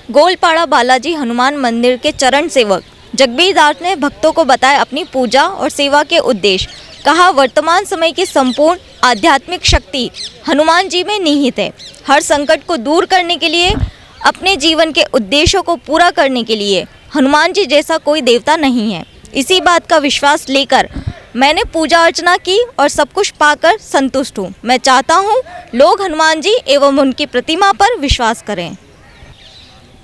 गोलपाड़ा बालाजी हनुमान मंदिर के चरण सेवक जगबीर दास ने भक्तों को बताया अपनी पूजा और सेवा के उद्देश्य। कहा, वर्तमान समय की संपूर्ण आध्यात्मिक शक्ति हनुमान जी में निहित है। हर संकट को दूर करने के लिए, अपने जीवन के उद्देश्यों को पूरा करने के लिए हनुमान जी जैसा कोई देवता नहीं है। इसी बात का विश्वास लेकर मैंने पूजा अर्चना की और सब कुछ पाकर संतुष्ट हूँ। मैं चाहता हूँ लोग हनुमान जी एवं उनकी प्रतिमा पर विश्वास करें।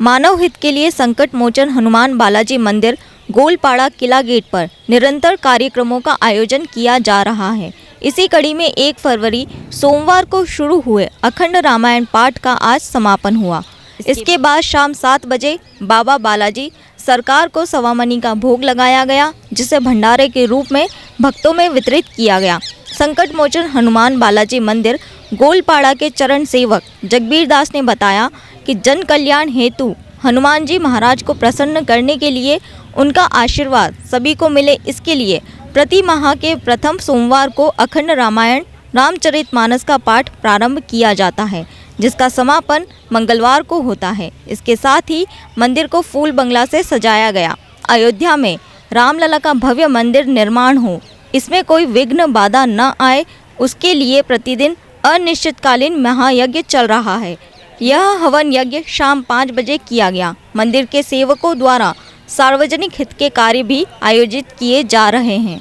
मानव हित के लिए संकट मोचन हनुमान बालाजी मंदिर गोलपाड़ा किला गेट पर निरंतर कार्यक्रमों का आयोजन किया जा रहा है। इसी कड़ी में 1 फरवरी सोमवार को शुरू हुए अखंड रामायण पाठ का आज समापन हुआ। इसके बाद शाम 7 बजे बाबा बालाजी सरकार को सवामनी का भोग लगाया गया, जिसे भंडारे के रूप में भक्तों में वितरित किया गया। संकट मोचन हनुमान बालाजी मंदिर गोलपाड़ा के चरण सेवक जगबीर दास ने बताया कि जन कल्याण हेतु हनुमान जी महाराज को प्रसन्न करने के लिए उनका आशीर्वाद सभी को मिले, इसके लिए प्रति माह के प्रथम सोमवार को अखंड रामायण रामचरितमानस का पाठ प्रारंभ किया जाता है, जिसका समापन मंगलवार को होता है। इसके साथ ही मंदिर को फूल बंगला से सजाया गया। अयोध्या में रामलला का भव्य मंदिर निर्माण हो, इसमें कोई विघ्न बाधा न आए, उसके लिए प्रतिदिन अनिश्चितकालीन महायज्ञ चल रहा है। यह हवन यज्ञ शाम 5 बजे किया गया। मंदिर के सेवकों द्वारा सार्वजनिक हित के कार्य भी आयोजित किए जा रहे हैं।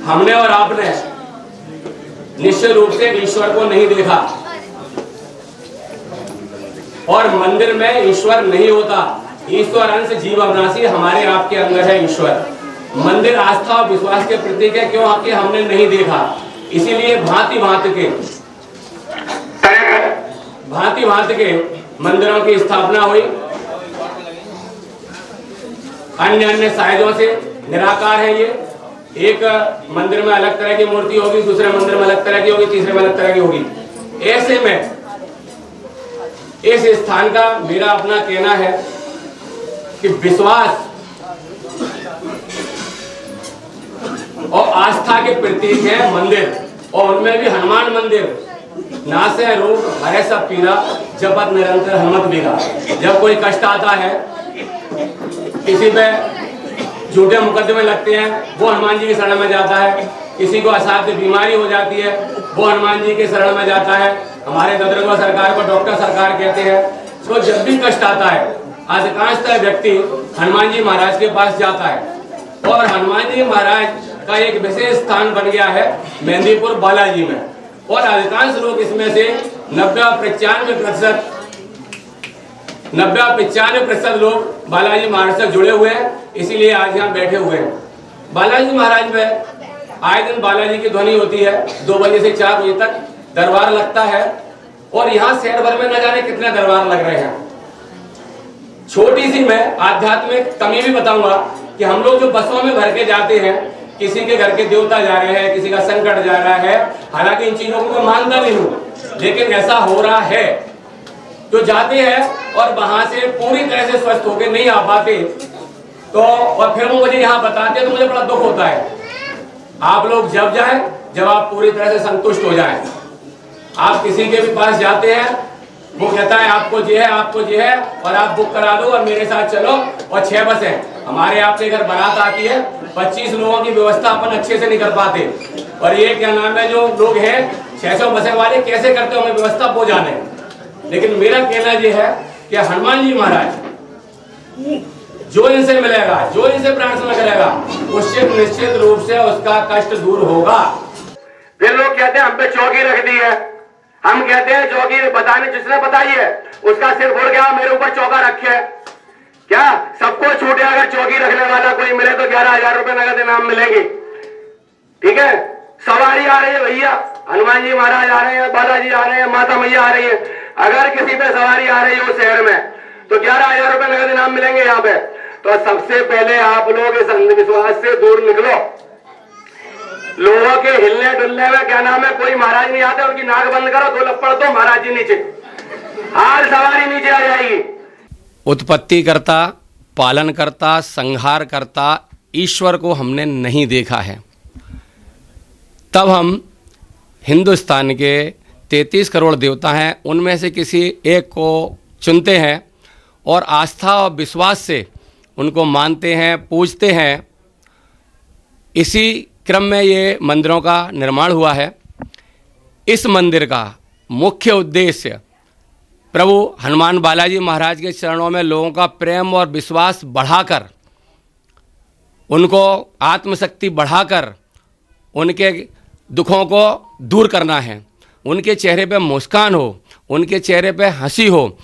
हमने और आपने निश्चित रूप से ईश्वर को नहीं देखा और मंदिर में ईश्वर नहीं होता। ईश्वर अंश जीव अविनाशी हमारे आपके अंदर है ईश्वर। मंदिर आस्था और विश्वास के प्रतीक है, क्यों कि हमने नहीं देखा। इसीलिए भांति भांति के मंदिरों की स्थापना हुई। अन्य साइजों से निराकार है ये। एक मंदिर में अलग तरह की मूर्ति होगी, दूसरे मंदिर में अलग तरह की होगी, तीसरे में अलग तरह की होगी। ऐसे में इस स्थान का मेरा अपना कहना है कि विश्वास और आस्था के प्रतीक है मंदिर, और उनमें भी हनुमान मंदिर। नासे रोग हरे सब पीरा, जपत निरंतर हनुमत बीरा। जब कोई कष्ट आता है, किसी पे झूठे मुकदमे लगते हैं, वो हनुमान जी की शरण में जाता है। किसी को असाध्य बीमारी हो जाती है, वो हनुमान जी के शरण में जाता है। हमारे गदरगो सरकार को डॉक्टर सरकार कहते हैं। तो जब भी कष्ट आता है, अधिकांशतः व्यक्ति हनुमान जी महाराज के पास जाता है। और हनुमान जी महाराज का एक विशेष स्थान बन गया है मेहंदीपुर बालाजी में, और अधिकांश लोग इसमें से 90-95% लोग बालाजी महाराज से जुड़े हुए हैं। इसीलिए आज यहाँ बैठे हुए हैं। बालाजी महाराज में आए दिन बालाजी की ध्वनि होती है। 2 बजे से 4 बजे तक दरबार लगता है, और यहाँ शहर भर में न जाने कितने दरबार लग रहे हैं। छोटी सी मैं आध्यात्मिक कमी भी बताऊंगा कि हम लोग जो बसों में भर के जाते हैं, किसी के घर के देवता जा रहे हैं, किसी का संकट जा रहा है। हालांकि इन चीजों को मैं मानता नहीं हूँ, लेकिन ऐसा हो रहा है। जो जाते हैं और वहां से पूरी तरह से स्वस्थ होकर नहीं आ पाते, तो और फिर वो मुझे यहाँ बताते हैं, तो मुझे बड़ा दुख होता है। आप लोग जब जाएं, जब आप पूरी तरह से संतुष्ट हो जाएं। आप किसी के भी पास जाते हैं, वो कहता है आपको ये है, आपको ये है, और आप बुक करा दो और मेरे साथ चलो। और 6 बस है हमारे आपके घर बारात आती है, 25 लोगों की व्यवस्था अपन अच्छे से नहीं कर पाते। और ये क्या नाम है, जो लोग हैं 600 बसें वाले कैसे करते होंगे व्यवस्था वो जाने। लेकिन मेरा कहना ये है कि हनुमान जी महाराज जो इनसे मिलेगा, जो इनसे प्रार्थना करेगा, उससे निश्चित रूप से उसका कष्ट दूर होगा। फिर लोग कहते हैं हम पे चौकी रख दी है। हम कहते हैं चौकी बताने जिसने बताई है उसका सिर फोड़ गया, मेरे ऊपर चौका रखे। क्या सबको छूटे? अगर चौकी रखने वाला कोई मिले तो 11,000 रुपए नगद इनाम मिलेगी। ठीक है, सवारी आ रही है भैया, हनुमान जी महाराज आ रहे हैं, बालाजी आ रहे हैं, माता मैया आ रही है। अगर किसी पे सवारी आ रही है उस शहर में, तो 11,000 रुपए नगद इनाम मिलेंगे यहाँ पे। तो सबसे पहले आप लोग इस अंधविश्वास से दूर निकलो। लोगों के हिलने डुलने में क्या नाम है, कोई महाराज नहीं आते, उनकी नाक बंद करो, 2 लपड़ दो, महाराज जी नीचे, हार सवारी नीचे आ जाएगी। उत्पत्ति करता, पालन करता, संहार करता ईश्वर को हमने नहीं देखा है। तब हम हिंदुस्तान के 33 करोड़ देवता हैं, उनमें से किसी एक को चुनते हैं और आस्था और विश्वास से उनको मानते हैं, पूजते हैं। इसी क्रम में ये मंदिरों का निर्माण हुआ है। इस मंदिर का मुख्य उद्देश्य प्रभु हनुमान बालाजी महाराज के चरणों में लोगों का प्रेम और विश्वास बढ़ाकर, उनको आत्मशक्ति बढ़ाकर उनके दुखों को दूर करना है, उनके चेहरे पे मुस्कान हो, उनके चेहरे पे हंसी हो।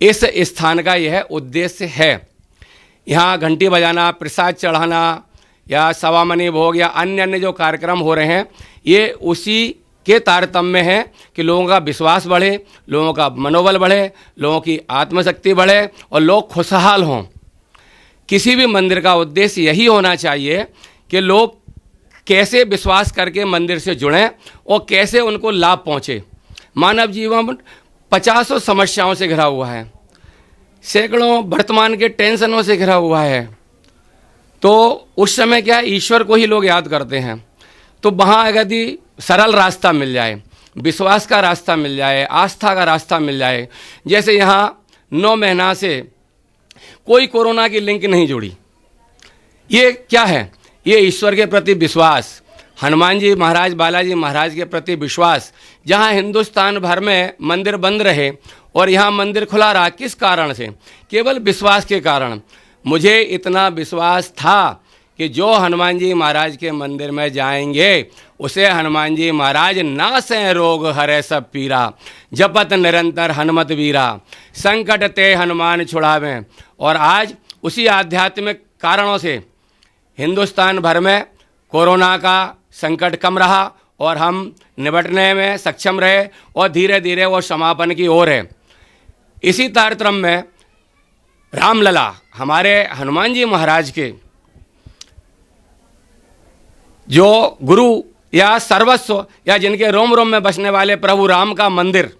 इस स्थान का यह उद्देश्य है। यहाँ घंटी बजाना, प्रसाद चढ़ाना या सवामनी भोग या अन्य जो कार्यक्रम हो रहे हैं, ये उसी के तारतम्य है कि लोगों का विश्वास बढ़े, लोगों का मनोबल बढ़े, लोगों की आत्मशक्ति बढ़े और लोग खुशहाल हों। किसी भी मंदिर का उद्देश्य यही होना चाहिए कि लोग कैसे विश्वास करके मंदिर से जुड़ें और कैसे उनको लाभ पहुँचे। मानव जीवन 50 समस्याओं से घिरा हुआ है, सैकड़ों वर्तमान के टेंशनों से घिरा हुआ है। तो उस समय क्या है, ईश्वर को ही लोग याद करते हैं। तो वहाँ यदि सरल रास्ता मिल जाए, विश्वास का रास्ता मिल जाए, आस्था का रास्ता मिल जाए, जैसे यहाँ 9 महीना से कोई कोरोना की लिंक नहीं जुड़ी, ये क्या है? ये ईश्वर के प्रति विश्वास, हनुमान जी महाराज, बालाजी महाराज के प्रति विश्वास। जहाँ हिंदुस्तान भर में मंदिर बंद रहे और यहाँ मंदिर खुला रहा, किस कारण से? केवल विश्वास के कारण। मुझे इतना विश्वास था कि जो हनुमान जी महाराज के मंदिर में जाएंगे उसे हनुमान जी महाराज नासें रोग हरे सब पीरा, जपत निरंतर हनुमत वीरा, संकट ते हनुमान छुड़ावें। और आज उसी आध्यात्मिक कारणों से हिंदुस्तान भर में कोरोना का संकट कम रहा और हम निपटने में सक्षम रहे और धीरे धीरे वो समापन की ओर है। इसी तारतम्य में रामलला, हमारे हनुमान जी महाराज के जो गुरु या सर्वस्व या जिनके रोम रोम में बसने वाले प्रभु राम का मंदिर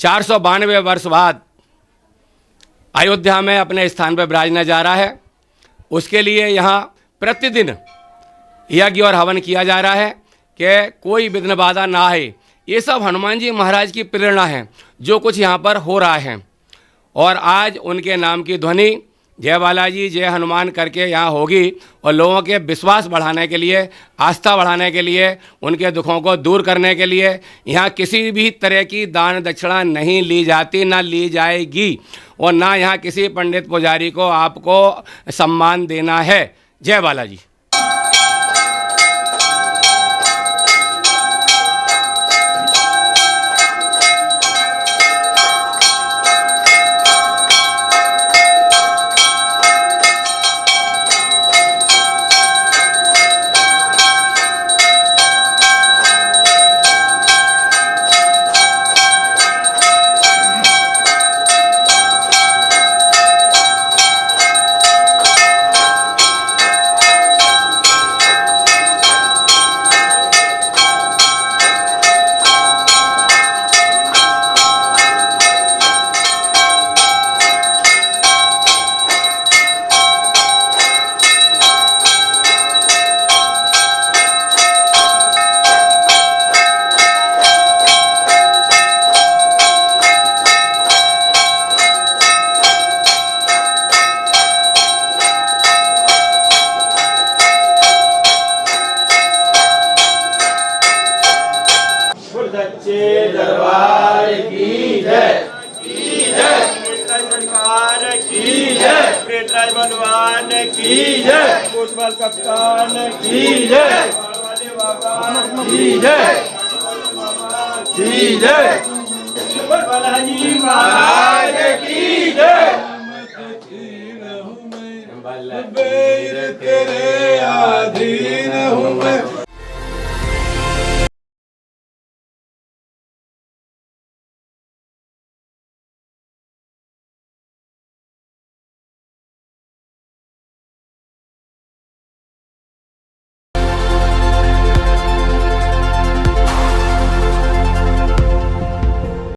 492 वर्ष बाद अयोध्या में अपने स्थान पर विराजने जा रहा है। उसके लिए यहाँ प्रतिदिन यज्ञ और हवन किया जा रहा है कि कोई विघ्न बाधा ना आए। ये सब हनुमान जी महाराज की प्रेरणा है जो कुछ यहाँ पर हो रहा है। और आज उनके नाम की ध्वनि जय बालाजी जय हनुमान करके यहाँ होगी और लोगों के विश्वास बढ़ाने के लिए, आस्था बढ़ाने के लिए, उनके दुखों को दूर करने के लिए यहाँ किसी भी तरह की दान दक्षिणा नहीं ली जाती, ना ली जाएगी और ना यहाँ किसी पंडित पुजारी को आपको सम्मान देना है। जय बालाजी। दरबार की जय, सरकार की जय, प्रेतराज भगवान की जय, कोतवाल कप्तान की जय, की जय, की जय, बालाजी महाराज की जय। बलबीर तेरे अधीन हूँ मैं,